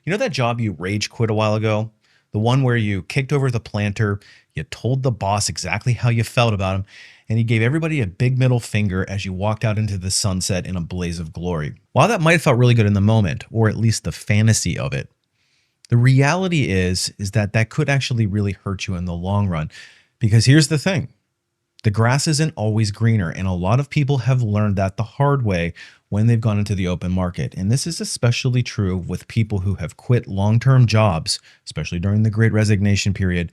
You know that job you rage quit a while ago? The one where you kicked over the planter, you told the boss exactly how you felt about him, and you gave everybody a big middle finger as you walked out into the sunset in a blaze of glory. While that might have felt really good in the moment, or at least the fantasy of it, the reality is that that could actually really hurt you in the long run. Because here's the thing. The grass isn't always greener, and a lot of people have learned that the hard way when they've gone into the open market. And this is especially true with people who have quit long-term jobs, especially during the Great Resignation period,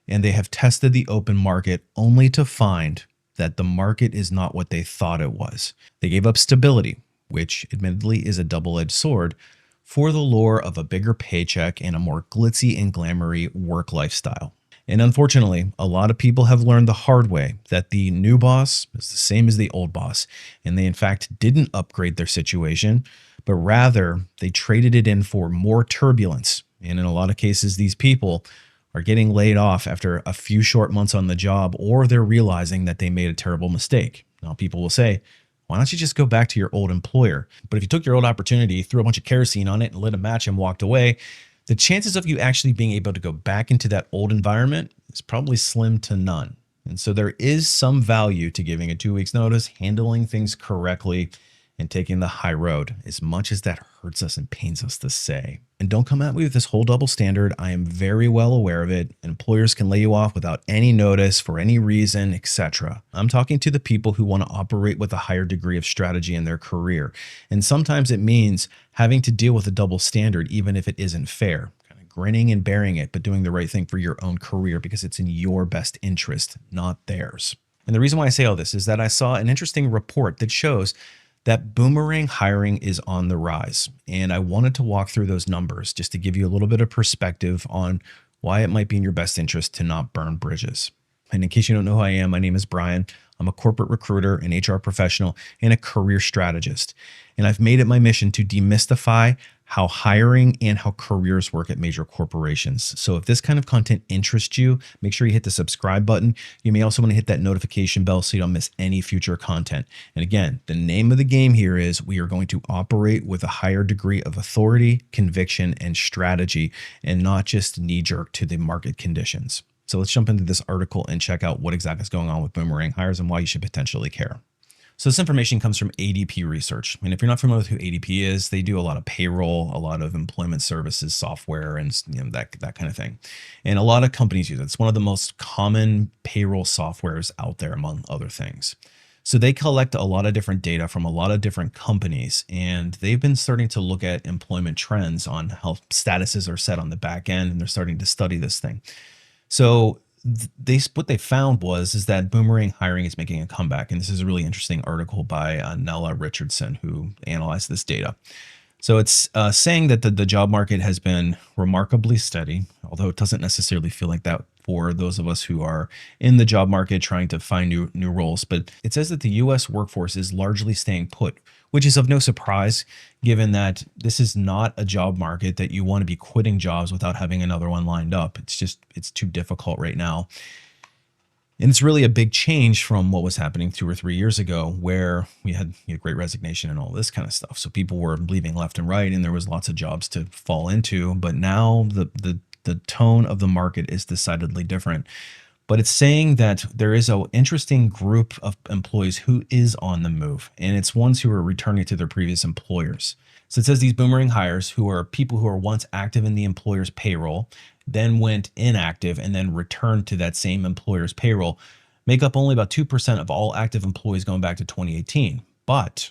and they have tested the open market only to find that the market is not what they thought it was. They gave up stability, which admittedly is a double-edged sword, for the lure of a bigger paycheck and a more glitzy and glamoury work lifestyle. And unfortunately, a lot of people have learned the hard way that the new boss is the same as the old boss, and they in fact didn't upgrade their situation, but rather they traded it in for more turbulence. And in a lot of cases, these people are getting laid off after a few short months on the job, or they're realizing that they made a terrible mistake. Now, people will say, why don't you just go back to your old employer? But if you took your old opportunity, threw a bunch of kerosene on it and lit a match and walked away, the chances of you actually being able to go back into that old environment is probably slim to none. And so there is some value to giving a 2 weeks notice, handling things correctly, and taking the high road, as much as that hurts us and pains us to say. And don't come at me with this whole double standard. I am very well aware of it. Employers can lay you off without any notice for any reason, etc. I'm talking to the people who want to operate with a higher degree of strategy in their career. And sometimes it means having to deal with a double standard, even if it isn't fair. Kind of grinning and bearing it, but doing the right thing for your own career because it's in your best interest, not theirs. And the reason why I say all this is that I saw an interesting report that shows that boomerang hiring is on the rise. And I wanted to walk through those numbers just to give you a little bit of perspective on why it might be in your best interest to not burn bridges. And in case you don't know who I am, my name is Brian. I'm a corporate recruiter, an HR professional, and a career strategist. And I've made it my mission to demystify how hiring and how careers work at major corporations. So if this kind of content interests you, make sure you hit the subscribe button. You may also want to hit that notification bell so you don't miss any future content. And again, the name of the game here is we are going to operate with a higher degree of authority, conviction, and strategy, and not just knee-jerk to the market conditions. So let's jump into this article and check out what exactly is going on with boomerang hires and why you should potentially care. So this information comes from ADP research. And if you're not familiar with who ADP is, they do a lot of payroll, a lot of employment services software, and that kind of thing. And a lot of companies use it. It's one of the most common payroll softwares out there, among other things. So they collect a lot of different data from a lot of different companies, and they've been starting to look at employment trends on how statuses are set on the back end, and they're starting to study this thing. So what they found is that boomerang hiring is making a comeback. And this is a really interesting article by Nella Richardson, who analyzed this data. So it's saying that the job market has been remarkably steady, although it doesn't necessarily feel like that for those of us who are in the job market trying to find new roles. But it says that the U.S. workforce is largely staying put, which is of no surprise, given that this is not a job market that you want to be quitting jobs without having another one lined up. It's too difficult right now. And it's really a big change from what was happening 2 or 3 years ago, where we had Great Resignation and all this kind of stuff. So people were leaving left and right, and there was lots of jobs to fall into. But now the tone of the market is decidedly different. But it's saying that there is an interesting group of employees who is on the move, and it's ones who are returning to their previous employers. So it says these boomerang hires, who are people who are once active in the employer's payroll, then went inactive and then returned to that same employer's payroll, make up only about 2% of all active employees going back to 2018. But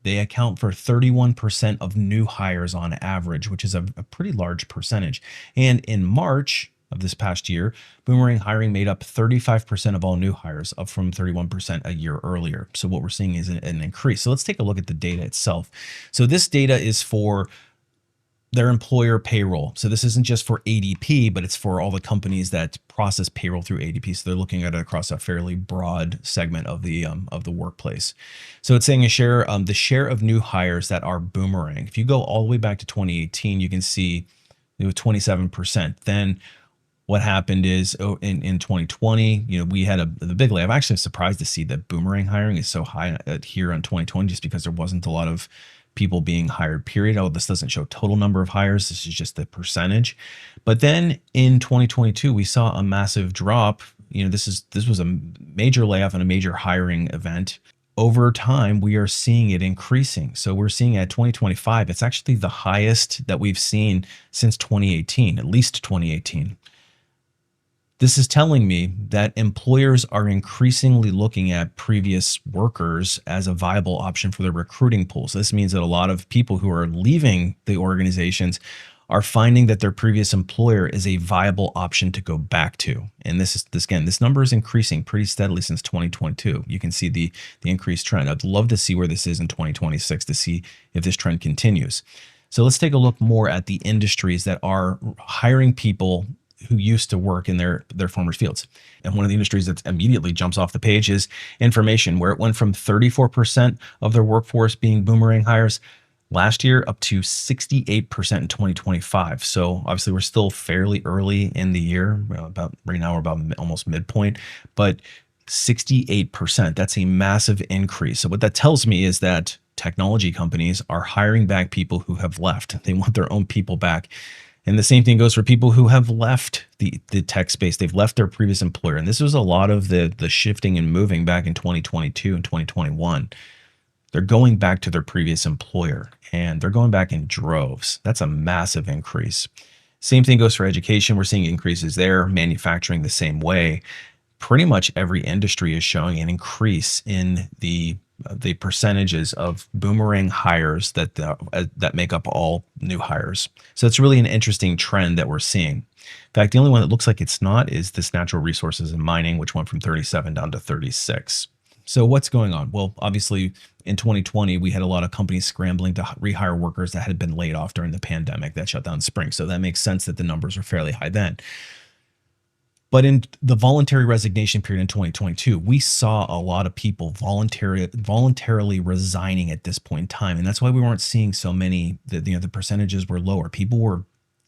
they account for 31% of new hires on average, which is a pretty large percentage. And in March of this past year, boomerang hiring made up 35% of all new hires, up from 31% a year earlier. So what we're seeing is an increase. So let's take a look at the data itself. So this data is for their employer payroll. So this isn't just for ADP, but it's for all the companies that process payroll through ADP. So they're looking at it across a fairly broad segment of the workplace. So it's saying the share of new hires that are boomerang. If you go all the way back to 2018, you can see it was 27%. Then what happened is in 2020, we had the big layoff. I'm actually surprised to see that boomerang hiring is so high here in 2020, just because there wasn't a lot of people being hired, period. Oh, this doesn't show total number of hires. This is just the percentage. But then in 2022, we saw a massive drop. This was a major layoff and a major hiring event. Over time, we are seeing it increasing. So we're seeing at 2025, it's actually the highest that we've seen since 2018, at least 2018. This is telling me that employers are increasingly looking at previous workers as a viable option for their recruiting pools. This means that a lot of people who are leaving the organizations are finding that their previous employer is a viable option to go back to. And this number is increasing pretty steadily since 2022. You can see the increased trend. I'd love to see where this is in 2026 to see if this trend continues. So let's take a look more at the industries that are hiring people who used to work in their former fields. And one of the industries that immediately jumps off the page is information, where it went from 34% of their workforce being boomerang hires last year up to 68% in 2025. So obviously we're still fairly early in the year. Right now we're about almost midpoint, but 68%, that's a massive increase. So what that tells me is that technology companies are hiring back people who have left. They want their own people back. And the same thing goes for people who have left the tech space. They've left their previous employer. And this was a lot of the shifting and moving back in 2022 and 2021. They're going back to their previous employer, and they're going back in droves. That's a massive increase. Same thing goes for education. We're seeing increases there. Manufacturing the same way. Pretty much every industry is showing an increase in the percentages of boomerang hires that make up all new hires. So it's really an interesting trend that we're seeing. In fact, the only one that looks like it's not is this natural resources and mining, which went from 37 down to 36. So what's going on? Well, obviously in 2020, we had a lot of companies scrambling to rehire workers that had been laid off during the pandemic that shut down spring. So that makes sense that the numbers are fairly high then. But in the voluntary resignation period in 2022, we saw a lot of people voluntarily resigning at this point in time. And that's why we weren't seeing so many, the percentages were lower. People were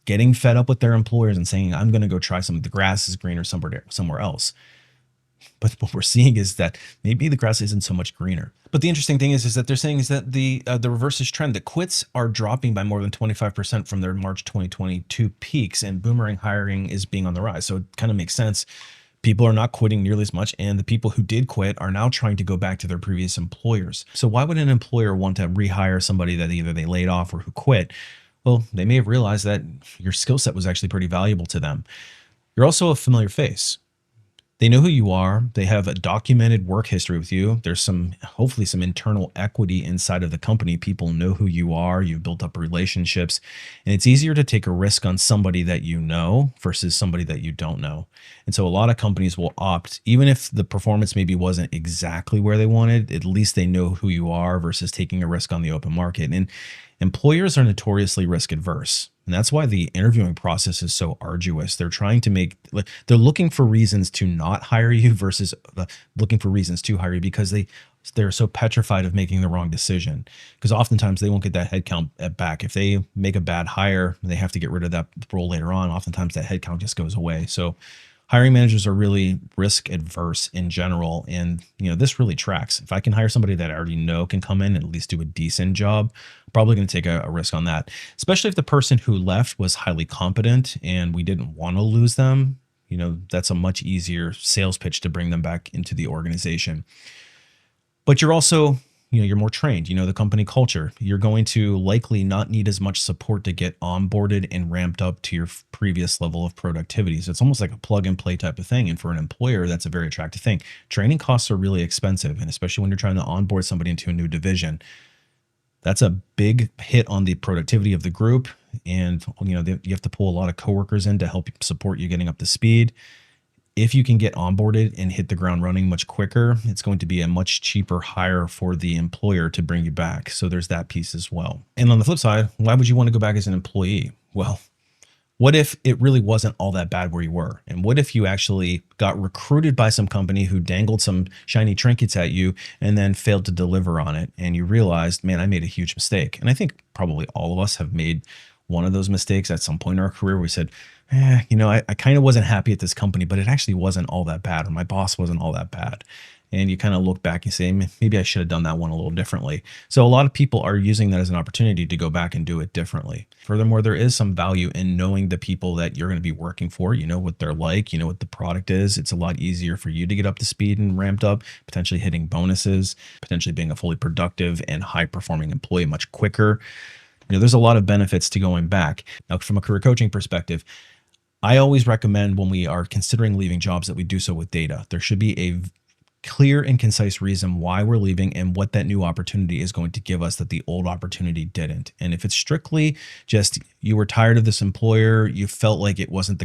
getting fed up with their employers and saying, I'm going to go try the grass is greener somewhere else. But what we're seeing is that maybe the grass isn't so much greener. But the interesting thing is that they're saying is that the reverse is trend. The quits are dropping by more than 25% from their March 2022 peaks, and boomerang hiring is being on the rise. So it kind of makes sense. People are not quitting nearly as much, and the people who did quit are now trying to go back to their previous employers. So why would an employer want to rehire somebody that either they laid off or who quit? Well, they may have realized that your skill set was actually pretty valuable to them. You're also a familiar face. They know who you are. They have a documented work history with you. There's hopefully some internal equity inside of the company. People know who you are. You've built up relationships, and it's easier to take a risk on somebody that you know versus somebody that you don't know. And so a lot of companies will opt, even if the performance maybe wasn't exactly where they wanted, at least they know who you are versus taking a risk on the open market. And employers are notoriously risk adverse. And that's why the interviewing process is so arduous. They're they're looking for reasons to not hire you versus looking for reasons to hire you, because they're so petrified of making the wrong decision. Because oftentimes they won't get that headcount back. If they make a bad hire and they have to get rid of that role later on, oftentimes that headcount just goes away. So hiring managers are really risk adverse in general. And this really tracks. If I can hire somebody that I already know can come in and at least do a decent job, I'm probably going to take a risk on that, especially if the person who left was highly competent and we didn't want to lose them. That's a much easier sales pitch to bring them back into the organization. But you're also you're more trained, the company culture. You're going to likely not need as much support to get onboarded and ramped up to your previous level of productivity. So it's almost like a plug and play type of thing. And for an employer, that's a very attractive thing. Training costs are really expensive. And especially when you're trying to onboard somebody into a new division, that's a big hit on the productivity of the group. And, you have to pull a lot of coworkers in to help support you getting up to speed. If you can get onboarded and hit the ground running much quicker, it's going to be a much cheaper hire for the employer to bring you back. So there's that piece as well. And on the flip side, why would you want to go back as an employee? Well, what if it really wasn't all that bad where you were? And what if you actually got recruited by some company who dangled some shiny trinkets at you and then failed to deliver on it? And you realized, man, I made a huge mistake. And I think probably all of us have made one of those mistakes at some point in our career. We said, I kind of wasn't happy at this company, but it actually wasn't all that bad, or my boss wasn't all that bad. and you kind of look back and say, maybe I should have done that one a little differently. So a lot of people are using that as an opportunity to go back and do it differently. Furthermore, there is some value in knowing the people that you're going to be working for. You know what they're like, you know what the product is. It's a lot easier for you to get up to speed and ramped up, potentially hitting bonuses, potentially being a fully productive and high performing employee much quicker. You know, there's a lot of benefits to going back. Now, from a career coaching perspective, I always recommend when we are considering leaving jobs that we do so with data. There should be a clear and concise reason why we're leaving and what that new opportunity is going to give us that the old opportunity didn't. And if it's strictly just you were tired of this employer, you felt like it wasn't the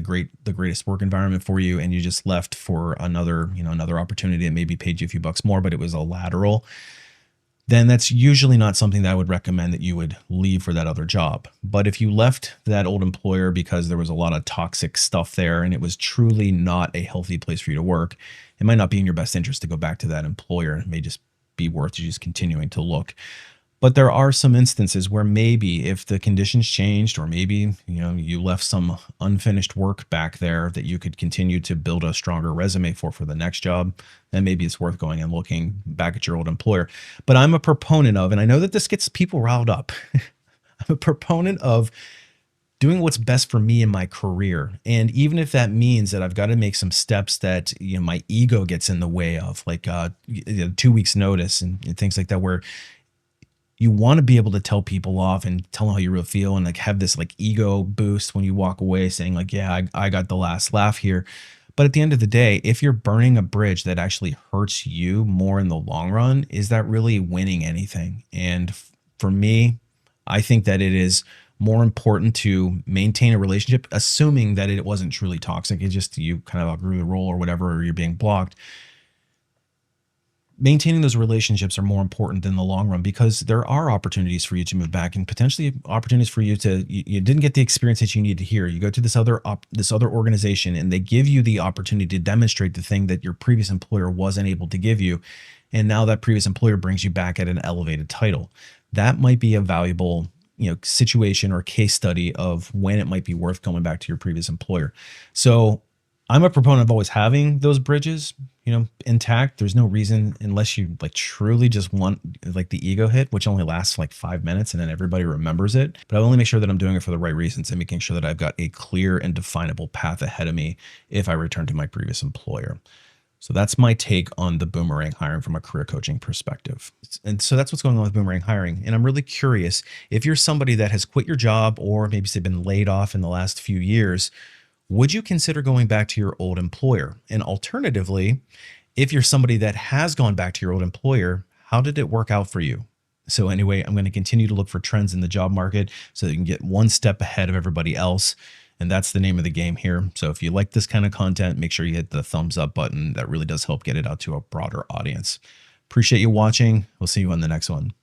greatest work environment for you, and you just left for another opportunity that maybe paid you a few bucks more, but it was a lateral, then that's usually not something that I would recommend that you would leave for that other job. But if you left that old employer because there was a lot of toxic stuff there and it was truly not a healthy place for you to work, it might not be in your best interest to go back to that employer. It may just be worth you just continuing to look. But there are some instances where maybe if the conditions changed, or maybe you left some unfinished work back there that you could continue to build a stronger resume for the next job, then maybe it's worth going and looking back at your old employer. But I'm a proponent of, and I know that this gets people riled up, I'm a proponent of doing what's best for me in my career. And even if that means that I've got to make some steps that my ego gets in the way of, like 2 weeks notice and things like that, where you want to be able to tell people off and tell them how you really feel, and like have this like ego boost when you walk away saying like, yeah, I got the last laugh here. But at the end of the day, if you're burning a bridge that actually hurts you more in the long run, is that really winning anything? And for me, I think that it is more important to maintain a relationship, assuming that it wasn't truly toxic. It's just you kind of outgrew the role or whatever, or you're being blocked. Maintaining those relationships are more important in the long run, because there are opportunities for you to move back, and potentially opportunities for you to, you didn't get the experience that you need to hear. You go to this other organization and they give you the opportunity to demonstrate the thing that your previous employer wasn't able to give you. And now that previous employer brings you back at an elevated title. That might be a valuable situation or case study of when it might be worth going back to your previous employer. So I'm a proponent of always having those bridges, intact. There's no reason, unless you like truly just want like the ego hit, which only lasts like 5 minutes and then everybody remembers it. But I only make sure that I'm doing it for the right reasons and making sure that I've got a clear and definable path ahead of me if I return to my previous employer. So that's my take on the boomerang hiring from a career coaching perspective. And so that's what's going on with boomerang hiring. And I'm really curious, if you're somebody that has quit your job, or maybe they've been laid off in the last few years, would you consider going back to your old employer? And alternatively, if you're somebody that has gone back to your old employer, how did it work out for you? So anyway, I'm going to continue to look for trends in the job market so that you can get one step ahead of everybody else. And that's the name of the game here. So if you like this kind of content, make sure you hit the thumbs up button. That really does help get it out to a broader audience. Appreciate you watching. We'll see you on the next one.